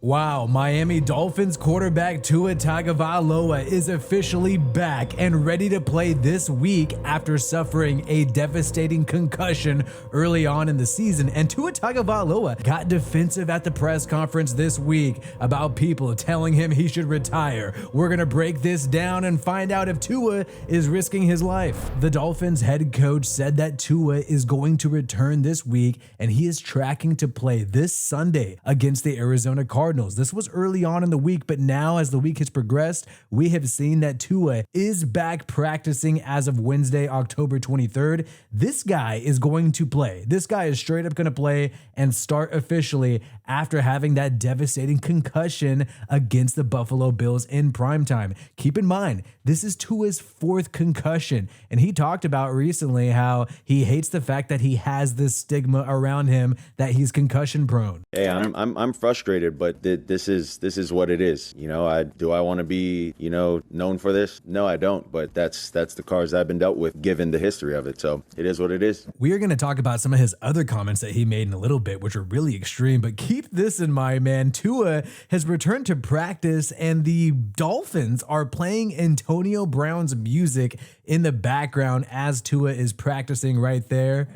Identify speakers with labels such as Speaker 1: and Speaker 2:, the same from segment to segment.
Speaker 1: Wow, Miami Dolphins quarterback Tua Tagovailoa is officially back and ready to play this week after suffering a devastating concussion early on in the season. And Tua Tagovailoa got defensive at the press conference this week about people telling him he should retire. We're going to break this down and find out if Tua is risking his life. The Dolphins head coach said that Tua is going to return this week and he is tracking to play this Sunday against the Arizona Cardinals. This was early on in the week, but now as the week has progressed, we have seen that Tua is back practicing as of Wednesday, October 23rd. This guy is going to play. This guy is straight up going to play and start officially after having that devastating concussion against the Buffalo Bills in primetime. Keep in mind, this is Tua's fourth concussion, and he talked about recently how he hates the fact that he has this stigma around him that he's concussion prone.
Speaker 2: Hey, I'm frustrated, but this is what it is. You know, do I want to be, known for this? No, I don't. But that's the cards I've been dealt with, given the history of it. So it is what it is.
Speaker 1: We are going to talk about some of his other comments that he made in a little bit, which are really extreme. But keep this in mind, man. Tua has returned to practice, and the Dolphins are playing Antonio Brown's music in the background as Tua is practicing right there.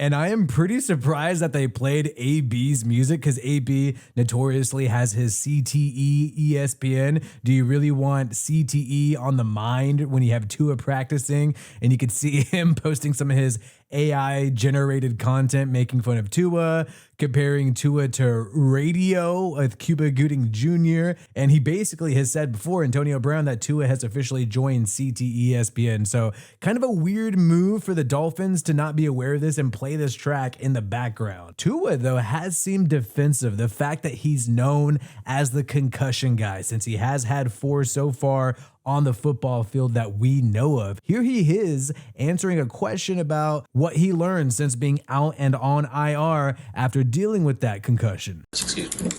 Speaker 1: And I am pretty surprised that they played AB's music because AB notoriously has his CTE ESPN. Do you really want CTE on the mind when you have Tua practicing? And you could see him posting some of his AI generated content making fun of Tua, comparing Tua to Radio with Cuba Gooding Jr. And he basically has said before, Antonio Brown, that Tua has officially joined CTE ESPN. So kind of a weird move for the Dolphins to not be aware of this and play this track in the background. Tua, though, has seemed defensive. The fact that he's known as the concussion guy, since he has had 4 so far on the football field that we know of. Here he is answering a question about what he learned since being out and on IR after dealing with that concussion.
Speaker 2: Excuse me.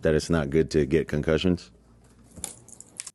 Speaker 2: That it's not good to get concussions.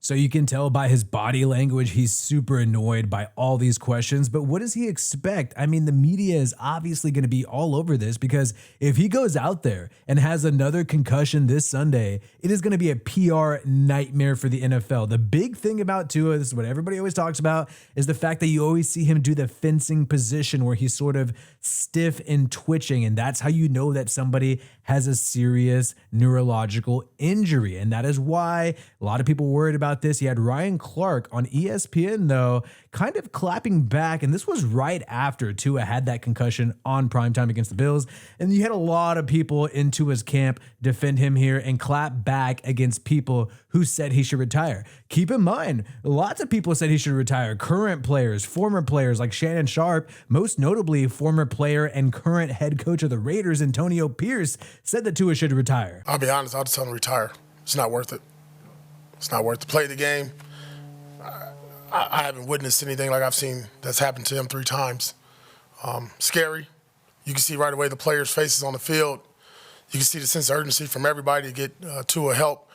Speaker 1: So you can tell by his body language, he's super annoyed by all these questions. But what does he expect? I mean, the media is obviously going to be all over this because if he goes out there and has another concussion this Sunday, it is going to be a PR nightmare for the NFL. The big thing about Tua, this is what everybody always talks about, is the fact that you always see him do the fencing position where he's sort of stiff and twitching. And that's how you know that somebody has a serious neurological injury. And that is why a lot of people were worried about this. You had Ryan Clark on ESPN, though, kind of clapping back. And this was right after Tua had that concussion on primetime against the Bills. And you had a lot of people in Tua's camp defend him here and clap back against people who said he should retire. Keep in mind, lots of people said he should retire. Current players, former players like Shannon Sharpe, most notably former player and current head coach of the Raiders, Antonio Pierce, said that Tua should retire.
Speaker 3: I'll be honest, I'll just tell him to retire. It's not worth it. It's not worth to play the game. I haven't witnessed anything like I've seen that's happened to him 3 times. Scary. You can see right away the players' faces on the field. You can see the sense of urgency from everybody to get Tua help.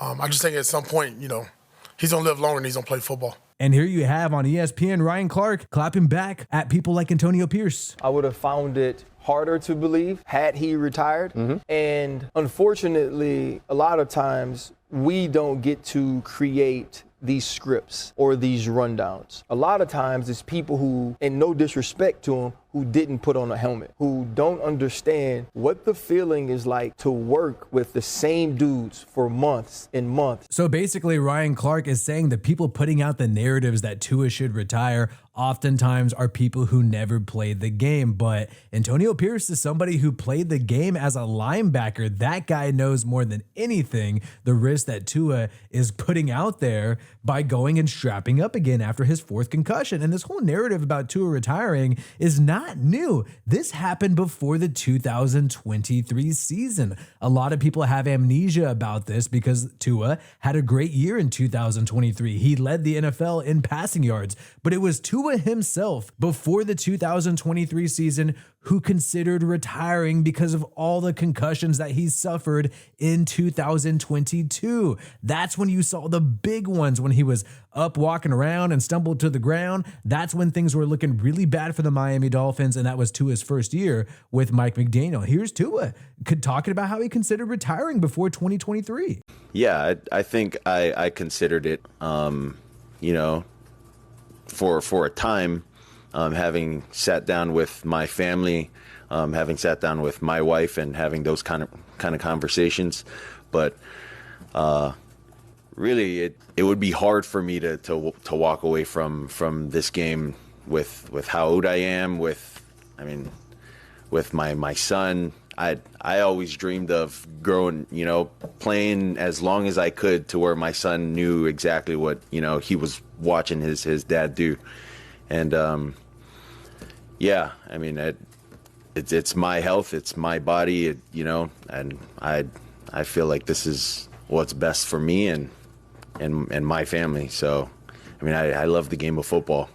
Speaker 3: I just think at some point, he's going to live longer and he's going to play football.
Speaker 1: And here you have on ESPN, Ryan Clark clapping back at people like Antonio Pierce.
Speaker 4: I would have found it harder to believe had he retired. And unfortunately, a lot of times we don't get to create these scripts or these rundowns. A lot of times it's people who, and no disrespect to them, who didn't put on a helmet, who don't understand what the feeling is like to work with the same dudes for months and months.
Speaker 1: So basically, Ryan Clark is saying that people putting out the narratives that Tua should retire oftentimes are people who never played the game. But Antonio Pierce is somebody who played the game as a linebacker. That guy knows more than anything the risk that Tua is putting out there by going and strapping up again after his 4th concussion. And this whole narrative about Tua retiring is not new. This happened before the 2023 season. A lot of people have amnesia about this because Tua had a great year in 2023. He led the NFL in passing yards, but it was Tua himself before the 2023 season who considered retiring because of all the concussions that he suffered in 2022. That's when you saw the big ones, when he was up walking around and stumbled to the ground. That's when things were looking really bad for the Miami Dolphins, and that was Tua's first year with Mike McDaniel. Here's Tua talking about how he considered retiring before 2023.
Speaker 2: Yeah, I think I considered it, for a time, having sat down with my family, having sat down with my wife and having those kind of conversations. But really, it would be hard for me to walk away from this game with how old I am, with my son. I always dreamed of growing, playing as long as I could to where my son knew exactly what, he was watching his dad do. And, it's my health, it's my body, and I feel like this is what's best for me and my family. So, I love the game of football.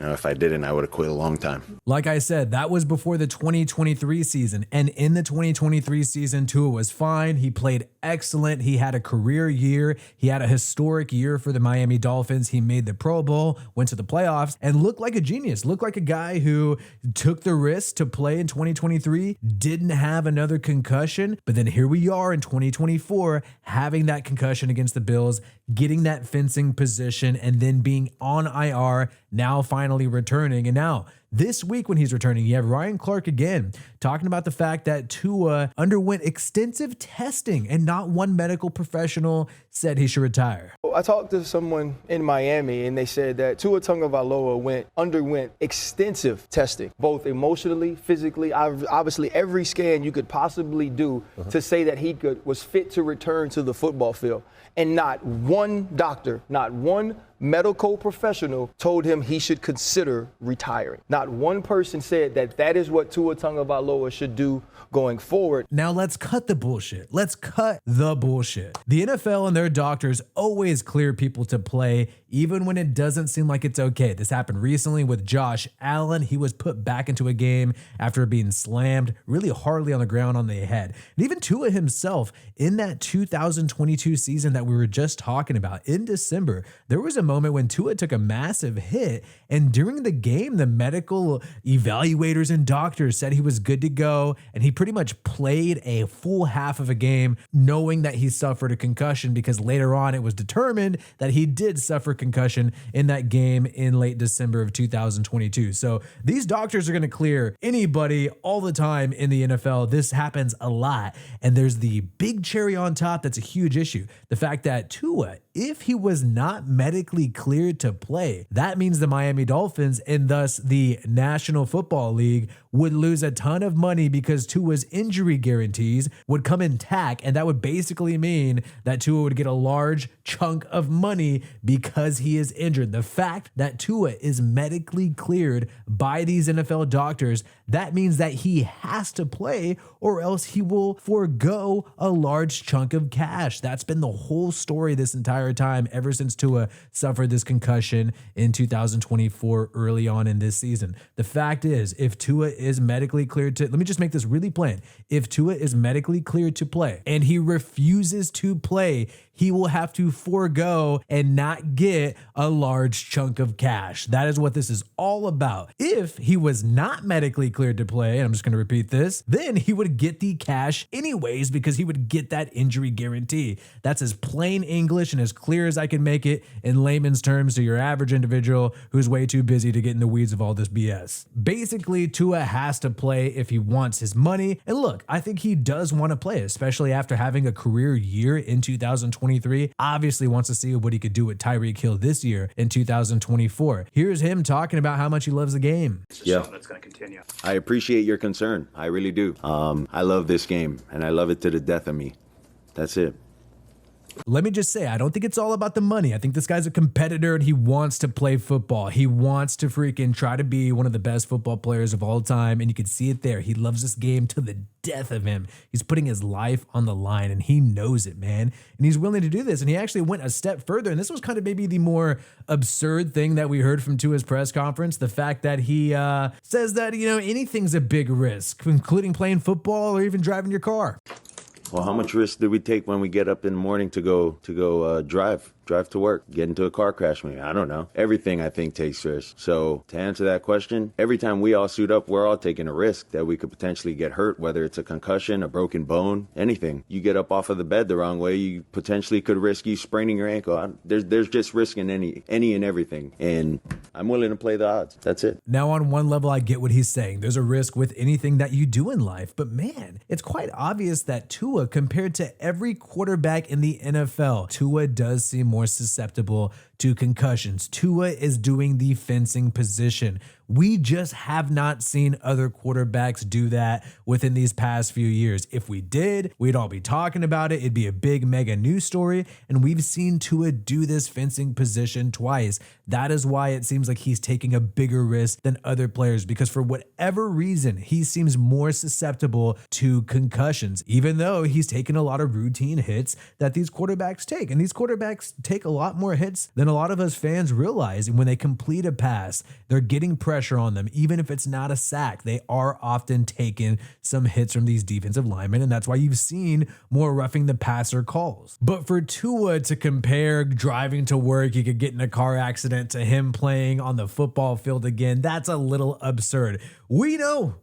Speaker 2: If I didn't, I would have quit a long time.
Speaker 1: Like I said, that was before the 2023 season. And in the 2023 season, Tua was fine. He played excellent. He had a career year. He had a historic year for the Miami Dolphins. He made the Pro Bowl, went to the playoffs, and looked like a genius. Looked like a guy who took the risk to play in 2023, didn't have another concussion. But then here we are in 2024, having that concussion against the Bills, getting that fencing position, and then being on IR, now finally returning. And now this week when he's returning, you have Ryan Clark again talking about the fact that Tua underwent extensive testing and not one medical professional said he should retire.
Speaker 4: I talked to someone in Miami and they said that Tua Tagovailoa underwent extensive testing, both emotionally, physically, obviously every scan you could possibly do to say that he was fit to return to the football field. And not one doctor, not one medical professional told him he should consider retiring. Not one person said that is what Tua Tagovailoa should do going forward.
Speaker 1: Now let's cut the bullshit. Let's cut the bullshit. The NFL and their doctors always clear people to play even when it doesn't seem like it's okay. This happened recently with Josh Allen. He was put back into a game after being slammed really hardly on the ground on the head. And even Tua himself, in that 2022 season that we were just talking about in December, there was a moment when Tua took a massive hit, and during the game, the medical evaluators and doctors said he was good to go, and he pretty much played a full half of a game knowing that he suffered a concussion, because later on it was determined that he did suffer concussion in that game in late December of 2022. So these doctors are going to clear anybody all the time in the NFL. This happens a lot, and there's the big cherry on top that's a huge issue. The fact that Tua, if he was not medically cleared to play, that means the Miami Dolphins and thus the National Football League would lose a ton of money because Tua's injury guarantees would come intact, and that would basically mean that Tua would get a large chunk of money because he is injured. The fact that Tua is medically cleared by these NFL doctors, that means that he has to play or else he will forego a large chunk of cash. That's been the whole story this entire time, ever since Tua suffered this concussion in 2024 early on in this season. The fact is, if Tua is medically cleared to, let me just make this really plain. If Tua is medically cleared to play and he refuses to play, he will have to forego and not get a large chunk of cash. That is what this is all about. If he was not medically cleared to play, and I'm just going to repeat this, then he would get the cash anyways because he would get that injury guarantee. That's as plain English and as clear as I can make it in layman's terms to your average individual who's way too busy to get in the weeds of all this BS. Basically, Tua has to play if he wants his money. And look, I think he does want to play, especially after having a career year in 2023. Obviously wants to see what he could do with Tyreek Hill this year in 2024. Here's him talking about how much he loves the game.
Speaker 2: Yeah,
Speaker 5: that's going to continue.
Speaker 2: I appreciate your concern. I really do. I love this game, and I love it to the death of me. That's it.
Speaker 1: Let me just say, I don't think it's all about the money. I think this guy's a competitor and he wants to play football. He wants to freaking try to be one of the best football players of all time. And you can see it there. He loves this game to the death of him. He's putting his life on the line and he knows it, man. And he's willing to do this. And he actually went a step further. And this was kind of maybe the more absurd thing that we heard from Tua's press conference. The fact that he says that, anything's a big risk, including playing football or even driving your car.
Speaker 2: Well, how much risk do we take when we get up in the morning to go drive to work, get into a car crash maybe? I don't know. Everything I think takes risk. So to answer that question, every time we all suit up, we're all taking a risk that we could potentially get hurt, whether it's a concussion, a broken bone, anything. You get up off of the bed the wrong way, you potentially could risk you spraining your ankle. There's just risk in any and everything. And I'm willing to play the odds. That's it.
Speaker 1: Now, on one level, I get what he's saying. There's a risk with anything that you do in life. But man, it's quite obvious that Tua, compared to every quarterback in the NFL, Tua does seem more susceptible to concussions. Tua is doing the fencing position. We just have not seen other quarterbacks do that within these past few years. If we did, we'd all be talking about it. It'd be a big mega news story. And we've seen Tua do this fencing position twice. That is why it seems like he's taking a bigger risk than other players, because for whatever reason, he seems more susceptible to concussions, even though he's taken a lot of routine hits that these quarterbacks take. And these quarterbacks take a lot more hits than a lot of us fans realize. And when they complete a pass, they're getting pressure on them. Even if it's not a sack, they are often taking some hits from these defensive linemen. And that's why you've seen more roughing the passer calls. But for Tua to compare driving to work, he could get in a car accident, to him playing on the football field again, that's a little absurd. We know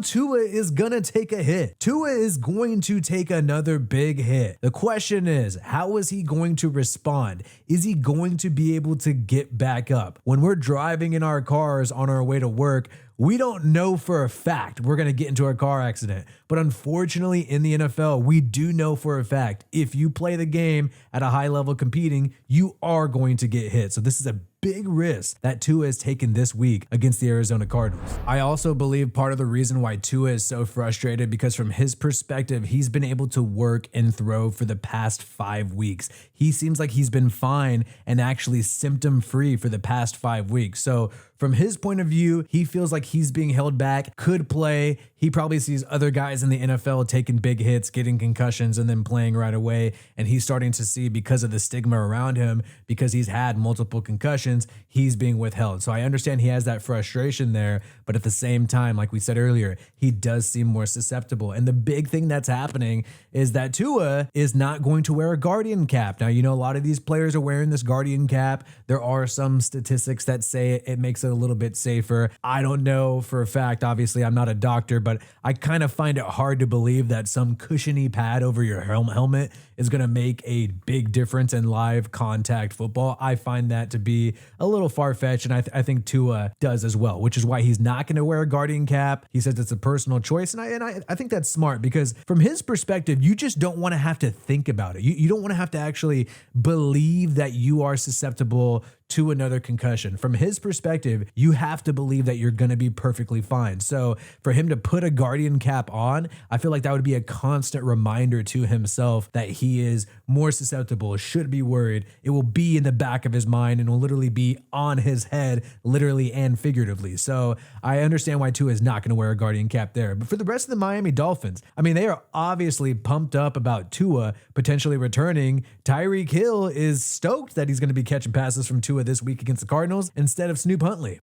Speaker 1: Tua is gonna take a hit. Tua is going to take another big hit. The question is, how is he going to respond? Is he going to be able to get back up? When we're driving in our cars on our way to work, we don't know for a fact we're going to get into a car accident. But unfortunately, in the NFL, we do know for a fact if you play the game at a high level competing, you are going to get hit. So this is a big risk that Tua has taken this week against the Arizona Cardinals. I also believe part of the reason why Tua is so frustrated, because from his perspective, he's been able to work and throw for the past 5 weeks. He seems like he's been fine and actually symptom free for the past 5 weeks. So from his point of view, he feels like he's being held back, could play. He probably sees other guys in the NFL taking big hits, getting concussions, and then playing right away. And he's starting to see, because of the stigma around him, because he's had multiple concussions, he's being withheld. So I understand he has that frustration there. But at the same time, like we said earlier, he does seem more susceptible. And the big thing that's happening is that Tua is not going to wear a Guardian cap. Now, a lot of these players are wearing this Guardian cap. There are some statistics that say it makes it a little bit safer. I don't know for a fact. Obviously, I'm not a doctor, but I kind of find it hard to believe that some cushiony pad over your helmet is going to make a big difference in live contact football. I find that to be a little far-fetched, and I think Tua does as well, which is why he's not going to wear a Guardian cap. He says it's a personal choice, and I think that's smart, because from his perspective, you just don't want to have to think about it. You don't want to have to actually believe that you are susceptible to another concussion. From his perspective, you have to believe that you're going to be perfectly fine. So for him to put a Guardian cap on, I feel like that would be a constant reminder to himself that he is more susceptible, should be worried. It will be in the back of his mind and will literally be on his head, literally and figuratively. So I understand why Tua is not going to wear a Guardian cap there. But for the rest of the Miami Dolphins, they are obviously pumped up about Tua potentially returning. Tyreek Hill is stoked that he's going to be catching passes from Tua this week against the Cardinals instead of Snoop Huntley.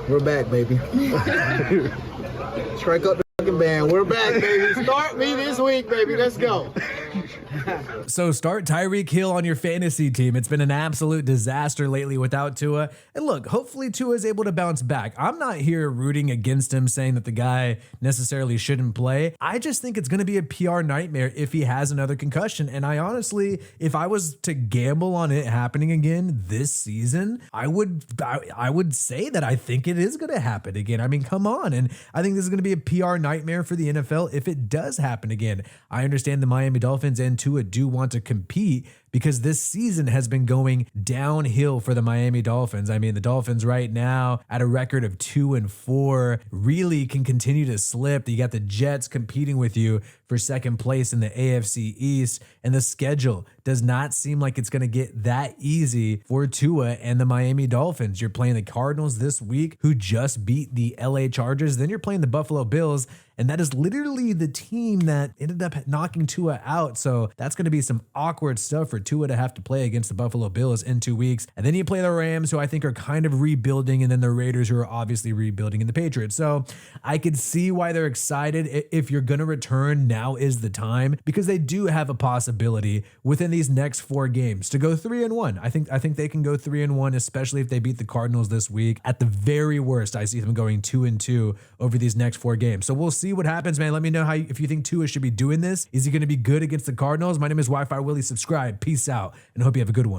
Speaker 5: We're back, baby. Strike up the fucking band. We're back, baby. Start me this week, baby. Let's go.
Speaker 1: So start Tyreek Hill on your fantasy team. It's been an absolute disaster lately without Tua. And look, hopefully Tua is able to bounce back. I'm not here rooting against him, saying that the guy necessarily shouldn't play. I just think it's going to be a PR nightmare if he has another concussion. And I honestly, if I was to gamble on it happening again this season, I would say that I think it is going to happen again. Come on. And I think this is going to be a PR nightmare for the NFL if it does happen again. I understand the Miami Dolphins and and Tua do want to compete, because this season has been going downhill for the Miami Dolphins. I mean, the Dolphins right now at a record of 2-4 really can continue to slip. You got the Jets competing with you for second place in the AFC East, and the schedule does not seem like it's going to get that easy for Tua and the Miami Dolphins. You're playing the Cardinals this week, who just beat the LA Chargers. Then you're playing the Buffalo Bills, and that is literally the team that ended up knocking Tua out. So that's going to be some awkward stuff for Tua to have to play against the Buffalo Bills in 2 weeks. And then you play the Rams, who I think are kind of rebuilding, and then the Raiders, who are obviously rebuilding, and the Patriots. So I could see why they're excited. If you're going to return, now is the time, because they do have a possibility within these next 4 games to go 3-1. I think they can go 3-1, especially if they beat the Cardinals this week. At the very worst, I see them going 2-2 over these next 4 games. So we'll see what happens, man. Let me know if you think Tua should be doing this. Is he going to be good against the Cardinals? My name is Wi-Fi Willie. Subscribe. Peace out, and hope you have a good one.